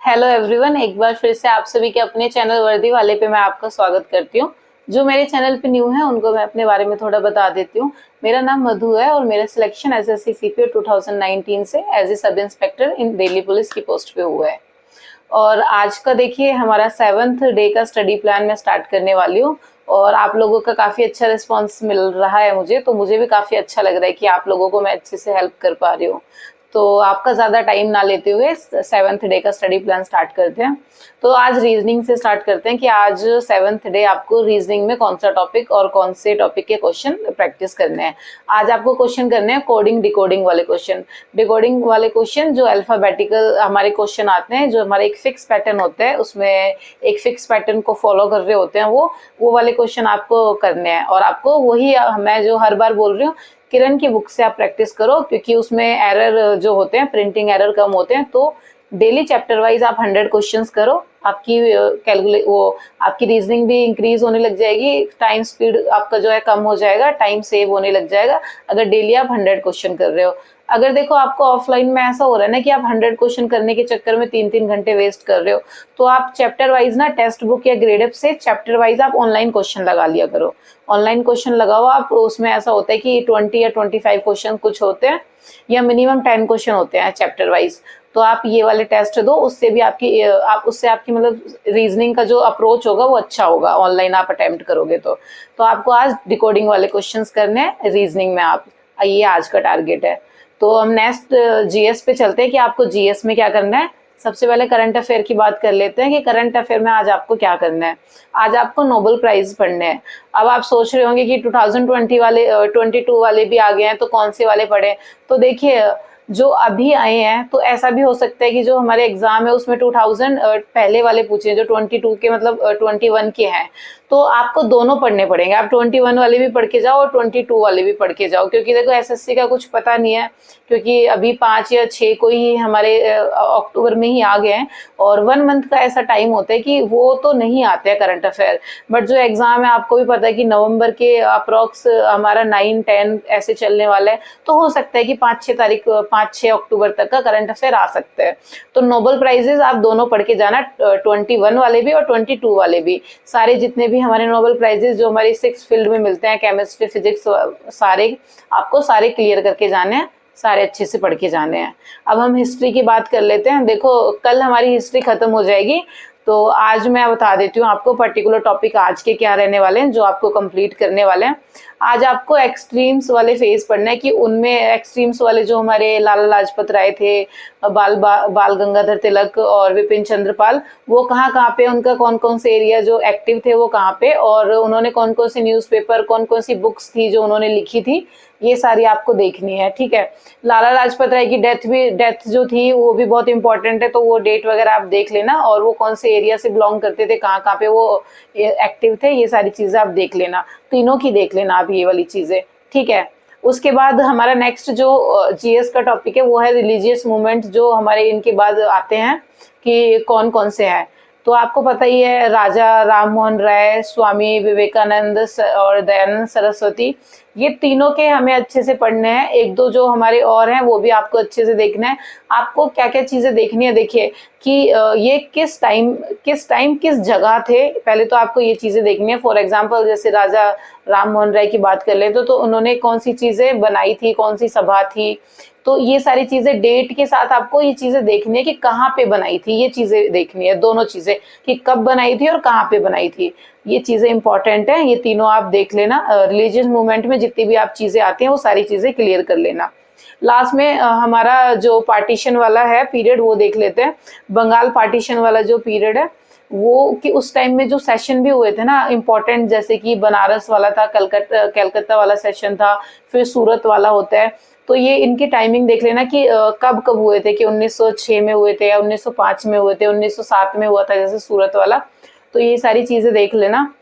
Hello everyone, एक बार फिर से आप सभी के अपने चैनल वर्दी वाले पे मैं आपका स्वागत करती हूँ। जो मेरे चैनल पे न्यू है उनको मैं अपने बारे में थोड़ा बता देती हूँ। मेरा नाम मधु है और मेरा सिलेक्शन एसएससी सीपीओ 2019 से as a sub inspector in Delhi police की पोस्ट पे हुआ है। और आज का देखिए हमारा 7th डे का स्टडी प्लान मैं स्टार्ट करने वाली हूँ और आप लोगों का काफ़ी अच्छा रिस्पांस मिल रहा है मुझे, तो मुझे भी काफ़ी अच्छा लग रहा है कि आप लोगों को मैं अच्छे से हेल्प कर पा रही हूँ। तो आपका ज़्यादा टाइम ना लेते हुए 7th डे का स्टडी प्लान स्टार्ट करते हैं। तो आज रीजनिंग से स्टार्ट करते हैं कि आज 7th डे आपको रीजनिंग में कौन सा टॉपिक और कौन से टॉपिक के क्वेश्चन प्रैक्टिस करने हैं। आज आपको क्वेश्चन करने हैं कोडिंग डिकोडिंग वाले क्वेश्चन। डिकोडिंग वाले क्वेश्चन जो अल्फाबेटिकल हमारे क्वेश्चन आते हैं, जो हमारे एक फिक्स पैटर्न होता है, उसमें एक फिक्स पैटर्न को फॉलो कर रहे होते हैं, वो वाले क्वेश्चन आपको करने हैं। और आपको वही मैं जो हर बार बोल रही हूँ, किरण की बुक से आप प्रैक्टिस करो, क्योंकि उसमें एरर जो होते हैं, प्रिंटिंग एरर कम होते हैं। तो डेली चैप्टर वाइज आप 100 क्वेश्चंस करो, आपकी कैलकुलेट वो आपकी रीजनिंग भी इंक्रीज होने लग जाएगी, टाइम स्पीड आपका जो है कम हो जाएगा, टाइम सेव होने लग जाएगा अगर डेली आप 100 क्वेश्चन कर रहे हो। अगर देखो आपको ऑफलाइन में ऐसा हो रहा है ना कि आप 100 क्वेश्चन करने के चक्कर में 3-3 घंटे वेस्ट कर रहे हो, तो आप चैप्टर वाइज ना टेक्स्ट बुक या ग्रेडअप से चैप्टर वाइज आप ऑनलाइन क्वेश्चन लगा लिया करो। ऑनलाइन क्वेश्चन लगाओ आप, उसमें ऐसा होता है कि 20 या 25 क्वेश्चन कुछ होते हैं या मिनिमम 10 क्वेश्चन होते हैं चैप्टर वाइज। तो आप ये वाले टेस्ट दो, उससे भी आपकी मतलब रीजनिंग का जो अप्रोच होगा वो अच्छा होगा, ऑनलाइन आप अटेम्प्ट करोगे तो आपको आज डिकोडिंग वाले क्वेश्चंस करने हैं रीजनिंग में। आप ये आज का टारगेट है। तो हम नेक्स्ट जीएस पे चलते हैं कि आपको जीएस में क्या करना है। सबसे पहले करंट अफेयर की बात कर लेते हैं कि करंट अफेयर में आज आपको क्या करना है। आज आपको नोबेल प्राइज पढ़ने हैं। अब आप सोच रहे होंगे कि 2020 वाले 22 वाले भी आ गए हैं, तो कौन से वाले पढ़े। तो देखिए, जो अभी आए हैं, तो ऐसा भी हो सकता है कि जो हमारे एग्जाम है उसमें 2000 पहले वाले पूछे, जो 22 के मतलब 21 के हैं, तो आपको दोनों पढ़ने पड़ेंगे। आप 21 वाले भी पढ़ के जाओ और 22 वाले भी पढ़ के जाओ, क्योंकि देखो एसएससी का कुछ पता नहीं है, क्योंकि अभी 5 या 6 को ही हमारे अक्टूबर में ही आ गए हैं और 1 मंथ का ऐसा टाइम होता है कि वो तो नहीं आते हैं करंट अफेयर। बट जो एग्जाम है आपको भी पता है कि नवंबर के अप्रॉक्स हमारा 9-10 ऐसे चलने वाला है, तो हो सकता है कि 5-6 अक्टूबर तक का करंट अफेयर आ सकता है। तो नोबेल प्राइजेस आप दोनों पढ़ के जाना, 21 वाले भी और 22 वाले भी। सारे जितने भी हमारे नोबेल प्राइजेस जो हमारी 6 फील्ड में मिलते हैं, केमिस्ट्री, फिजिक्स, सारे आपको सारे क्लियर करके जाने हैं, सारे अच्छे से पढ़ के जाने हैं। अब हम हिस्ट्री की बात कर लेते हैं। देखो, कल हमारी हिस्ट्री खत्म हो जाएगी, तो आज मैं बता देती हूँ आपको पर्टिकुलर टॉपिक आज के क्या रहने वाले हैं, जो आपको कंप्लीट करने वाले हैं। आज आपको एक्सट्रीम्स वाले फेज पढ़ना है कि उनमें एक्सट्रीम्स वाले जो हमारे लाला लाजपत राय थे, बाल गंगाधर तिलक और विपिन चंद्रपाल, वो कहाँ कहाँ पे, उनका कौन कौन से एरिया जो एक्टिव थे वो कहाँ पे, और उन्होंने कौन कौन सी न्यूज़पेपर, कौन कौन सी बुक्स थी जो उन्होंने लिखी थी, ये सारी आपको देखनी है। ठीक है। लाला लाजपत राय की डेथ जो थी वो भी बहुत इंपॉर्टेंट है, तो वो डेट वगैरह आप देख लेना, और वो कौन से एरिया से बिलोंग करते थे, कहाँ कहाँ पे वो एक्टिव थे, ये सारी चीजें आप देख लेना, तीनों की देख लेना आप ये वाली चीजें। ठीक है। उसके बाद हमारा नेक्स्ट जो जीएस का टॉपिक है वो है रिलीजियस मूवमेंट, जो हमारे इनके बाद आते हैं कि कौन कौन से हैं। तो आपको पता ही है, राजा राम मोहन राय, स्वामी विवेकानंद और दयानंद सरस्वती, ये तीनों के हमें अच्छे से पढ़ने हैं। एक दो जो हमारे और हैं वो भी आपको अच्छे से देखना है। आपको क्या क्या चीजें देखनी है, देखिए कि ये किस टाइम किस जगह थे, पहले तो आपको ये चीजें देखनी है। फॉर एग्जाम्पल, जैसे राजा राम मोहन राय की बात कर ले तो उन्होंने कौन सी चीजें बनाई थी, कौन सी सभा थी, तो ये सारी चीजें डेट के साथ आपको ये चीजें देखनी है कि कहाँ पे बनाई थी, ये चीजें देखनी है, दोनों चीजें, कि कब बनाई थी और कहाँ पे बनाई थी, ये चीजें इंपॉर्टेंट है। ये तीनों आप देख लेना। रिलीजियस मूवमेंट में जितनी भी आप चीजें आती हैं वो सारी चीजें क्लियर कर लेना। लास्ट में हमारा जो पार्टीशन वाला है पीरियड वो देख लेते हैं। बंगाल पार्टीशन वाला जो पीरियड है वो, कि उस टाइम में जो सेशन भी हुए थे ना इंपॉर्टेंट, जैसे कि बनारस वाला था, कलकत्ता वाला सेशन था, फिर सूरत वाला होता है, तो ये इनकी टाइमिंग देख लेना कि कब कब हुए थे, कि 1906 में हुए थे या 1905 में हुए थे, 1907 में हुआ था जैसे सूरत वाला। तो ये सारी चीजें देख लेना,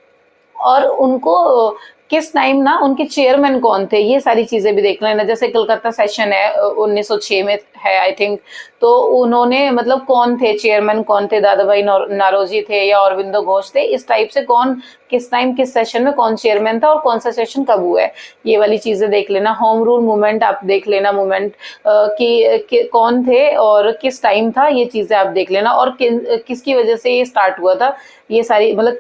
और उनको किस टाइम ना उनके चेयरमैन कौन थे, ये सारी चीजें भी देख लेना। जैसे कलकत्ता सेशन है 1906 में है आई थिंक। तो उन्होंने मतलब कौन थे चेयरमैन, कौन थे, दादा भाई नारोजी थे या अरविंदो घोष थे, इस टाइप से कौन किस टाइम किस सेशन में कौन चेयरमैन था और कौन सा सेशन कब हुआ है, ये वाली चीजें देख लेना। होम रूल मूवमेंट आप देख लेना, मूवमेंट कि कौन थे और किस टाइम था, ये चीजें आप देख लेना। और किसकी वजह से ये स्टार्ट हुआ था, ये सारी मतलब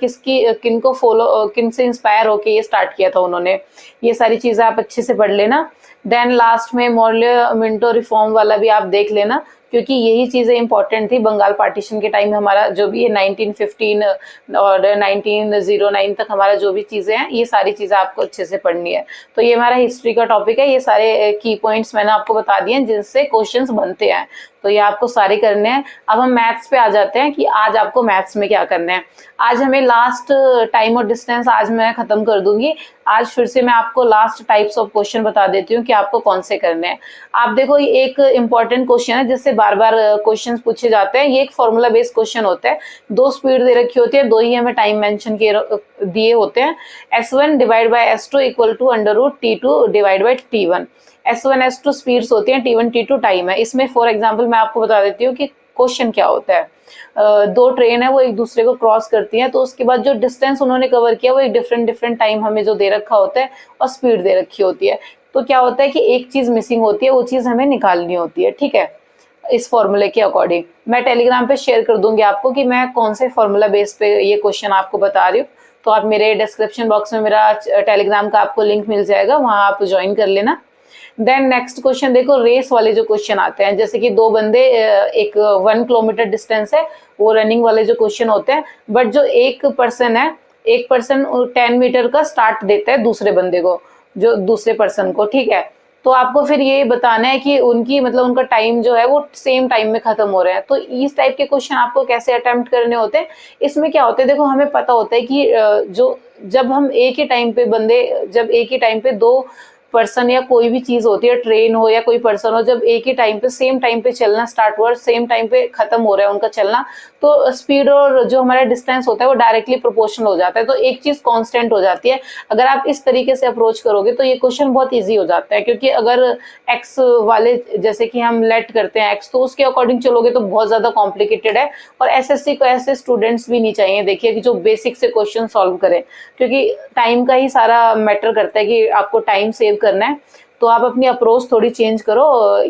किनको फॉलो, किन से इंस्पायर होके ये स्टार्ट किया था उन्होंने, ये सारी चीजें आप अच्छे से पढ़ लेना। देन लास्ट में मॉर्ले मिंटो रिफॉर्म वाला भी आप देख लेना, क्योंकि यही चीजें इंपॉर्टेंट थी बंगाल पार्टीशन के टाइम। हमारा जो भी है 1915 और 1909 तक हमारा जो भी चीजें हैं, ये सारी चीजें आपको अच्छे से पढ़नी है। तो ये हमारा हिस्ट्री का टॉपिक है, ये सारे की पॉइंट्स मैंने आपको बता दिए हैं जिनसे क्वेश्चंस बनते हैं, तो ये आपको सारे करने हैं। अब हम मैथ्स पे आ जाते हैं कि आज आपको मैथ्स में क्या करना है। आज हमें लास्ट टाइम और डिस्टेंस आज मैं खत्म कर दूंगी। आज फिर से मैं आपको लास्ट टाइप्स ऑफ क्वेश्चन बता देती हूँ कि आपको कौन से करने हैं। आप देखो, ये एक इंपॉर्टेंट क्वेश्चन है जिससे बार बार क्वेश्चन पूछे जाते हैं। ये एक फॉर्मूला बेस्ड क्वेश्चन होता है, 2 स्पीड दे रखी होती है, 2 ही हमें टाइम मेंशन दिए होते हैं। S1 divide by S2 equal to under root T2 divide by T1। S1 S2 speeds होती हैं, T1 T2 टाइम है। इसमें फॉर एग्जांपल मैं आपको बता देती हूँ कि क्वेश्चन क्या होता है। 2 ट्रेन है, वो एक दूसरे को क्रॉस करती हैं, तो उसके बाद जो डिस्टेंस उन्होंने कवर किया वो एक डिफरेंट टाइम हमें जो दे रखा होता है और स्पीड दे रखी होती है। तो क्या होता है कि एक चीज मिसिंग होती है, वो चीज हमें निकालनी होती है, ठीक है। इस फॉर्मूले के अकॉर्डिंग मैं टेलीग्राम पे शेयर कर दूंगी आपको कि मैं कौन से फॉर्मूला बेस पे ये क्वेश्चन आपको बता रही हूँ। तो आप मेरे डिस्क्रिप्शन बॉक्स में मेरा टेलीग्राम का आपको लिंक मिल जाएगा, वहां आप ज्वाइन कर लेना। देन नेक्स्ट क्वेश्चन देखो, रेस वाले जो क्वेश्चन आते हैं, जैसे कि 2 बंदे, एक 1 किलोमीटर डिस्टेंस है, वो रनिंग वाले जो क्वेश्चन होते हैं। बट जो एक पर्सन है, एक पर्सन 10 मीटर का स्टार्ट देता है दूसरे बंदे को, जो दूसरे पर्सन को, ठीक है। तो आपको फिर ये बताना है कि उनकी मतलब उनका टाइम जो है वो सेम टाइम में खत्म हो रहे हैं। तो इस टाइप के क्वेश्चन आपको कैसे अटेम्प्ट करने होते हैं। इसमें क्या होता है, देखो हमें पता होता है कि जो जब हम एक ही टाइम पे जब एक ही टाइम पे 2 पर्सन या कोई भी चीज होती है, ट्रेन हो या कोई पर्सन हो, जब एक ही टाइम पे सेम टाइम पे चलना स्टार्ट हुआ, सेम टाइम पे खत्म हो रहा है उनका चलना, तो स्पीड और जो हमारा डिस्टेंस होता है वो डायरेक्टली प्रोपोर्शनल हो जाता है। तो एक चीज कांस्टेंट हो जाती है। अगर आप इस तरीके से अप्रोच करोगे तो ये क्वेश्चन बहुत ईजी हो जाता है, क्योंकि अगर एक्स वाले जैसे कि हम लेट करते हैं एक्स, तो उसके अकॉर्डिंग चलोगे तो बहुत ज्यादा कॉम्प्लिकेटेड है। और एसएससी को ऐसे स्टूडेंट्स भी नहीं चाहिए, देखिए कि जो बेसिक से क्वेश्चन सॉल्व करें, क्योंकि टाइम का ही सारा मैटर करता है कि आपको टाइम सेव करना है। तो आप अपनी अप्रोच थोड़ी चेंज करो,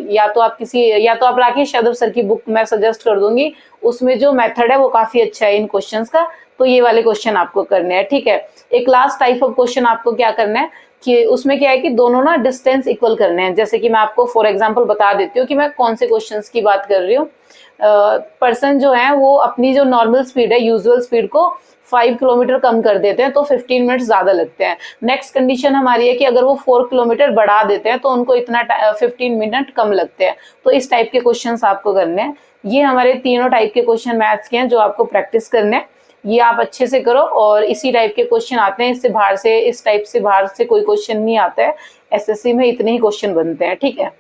या तो आप राकेश यादव सर की बुक मैं सजेस्ट कर दूंगी, उसमें जो मेथड है वो काफी अच्छा है इन क्वेश्चंस का। तो ये वाले क्वेश्चन आपको करने हैं, ठीक है। एक लास्ट टाइप ऑफ क्वेश्चन आपको क्या करना है कि उसमें क्या है कि दोनों ना डिस्टेंस इक्वल करने हैं। जैसे कि मैं आपको फॉर एग्जांपल बता देती हूँ कि मैं कौन से क्वेश्चंस की बात कर रही हूँ। पर्सन जो है वो अपनी जो नॉर्मल स्पीड है, यूजुअल स्पीड को 5 किलोमीटर कम कर देते हैं, तो 15 मिनट ज्यादा लगते हैं। नेक्स्ट कंडीशन हमारी है कि अगर वो 4 किलोमीटर बढ़ा देते हैं तो उनको इतना 15 मिनट कम लगते हैं। तो इस टाइप के क्वेश्चंस आपको करने हैं। ये हमारे तीनों टाइप के क्वेश्चन मैथ्स के हैं जो आपको प्रैक्टिस करने हैं। ये आप अच्छे से करो, और इसी टाइप के क्वेश्चन आते हैं, इससे बाहर से इस टाइप से बाहर से कोई क्वेश्चन नहीं आता है। एसएससी में इतने ही क्वेश्चन बनते हैं, ठीक है।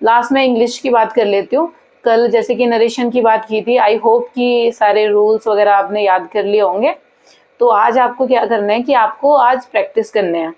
लास्ट में इंग्लिश की बात कर लेती हूँ। कल जैसे कि नरेशन की बात की थी, आई होप कि सारे रूल्स वगैरह आपने याद कर लिए होंगे। तो आज आपको क्या करना है कि आपको आज प्रैक्टिस करने हैं,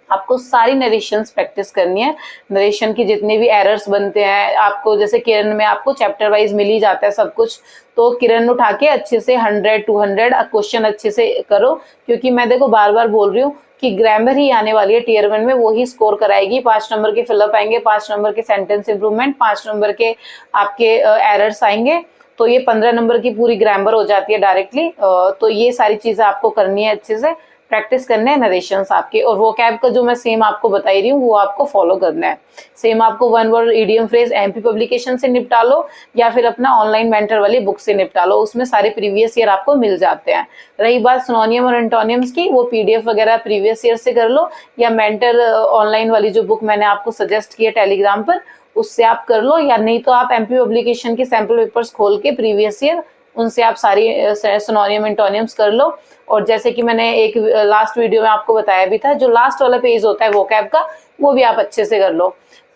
आपको सारी नरेशंस प्रैक्टिस करनी है। नरेशन की जितने भी एरर्स बनते हैं आपको, जैसे किरण में आपको चैप्टर वाइज मिल ही जाता है सब कुछ, तो किरण उठा के अच्छे से 100-200 क्वेश्चन अच्छे से करो। क्योंकि मैं देखो बार बार बोल रही हूँ कि ग्रामर ही आने वाली है टीयर 1 में, वो ही स्कोर कराएगी। 5 नंबर के फिलअप आएंगे, 5 नंबर के सेंटेंस इंप्रूवमेंट, 5 नंबर के आपके एरर्स आएंगे। तो ये 15 नंबर की पूरी ग्रामर हो जाती है डायरेक्टली। तो ये सारी चीजें आपको करनी है, अच्छे से प्रैक्टिस करने हैं नरेशंस आपके। और वो कैब का जो मैं सेम आपको बता रही हूँ वो आपको फॉलो करना है। सेम आपको 1 word idiom phrase MP publication से निपटा लो, या फिर अपना ऑनलाइन मेंटर वाली बुक से निपटा लो, उसमें सारे प्रीवियस ईयर आपको मिल जाते हैं। रही बात सिनोनियम और एंटोनियम्स की, वो पीडीएफ वगैरह प्रीवियस ईयर से कर लो, या मेंटर ऑनलाइन वाली जो बुक मैंने आपको सजेस्ट की है टेलीग्राम पर, उससे आप कर लो। या नहीं तो आप एमपी पब्लिकेशन के सैंपल पेपर्स खोल के प्रीवियस ईयर, उनसे आप सारी सिनोनियम एंटोनियम्स कर लो। और जैसे कि मैंने एक लास्ट वीडियो में आपको बताया भी था, जो लास्ट वाला पेज होता है वोकैब का, वो भी आप अच्छे से कर लो।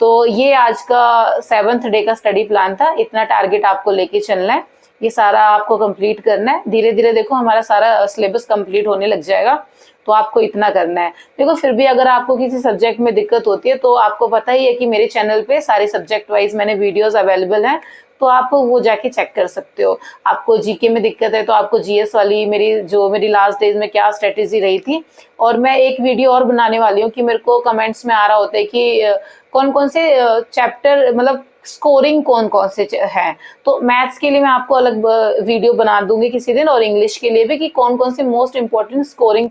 तो ये आज का 7th डे का स्टडी प्लान था, इतना टारगेट आपको लेके चलना है। ये सारा आपको कंप्लीट करना है। धीरे धीरे देखो हमारा सारा सिलेबस कंप्लीट होने लग जाएगा, तो आपको इतना करना है। देखो फिर भी अगर आपको किसी सब्जेक्ट में दिक्कत होती है तो आपको पता ही है कि मेरे चैनल पे सारे सब्जेक्ट वाइज मैंने वीडियोस अवेलेबल हैं, तो आप वो जाके चेक कर सकते हो। आपको जीके में दिक्कत है तो आपको जीएस वाली मेरी लास्ट डेज में क्या स्ट्रेटेजी रही थी, और मैं एक वीडियो और बनाने वाली हूँ कि मेरे को कमेंट्स में आ रहा होता है कि कौन कौन से चैप्टर मतलब स्कोरिंग कौन कौन से हैं, तो मैथ्स के लिए मैं आपको अलग वीडियो बना दूंगी किसी दिन, और इंग्लिश के लिए भी कि कौन कौन से मोस्ट इंपॉर्टेंट स्कोरिंग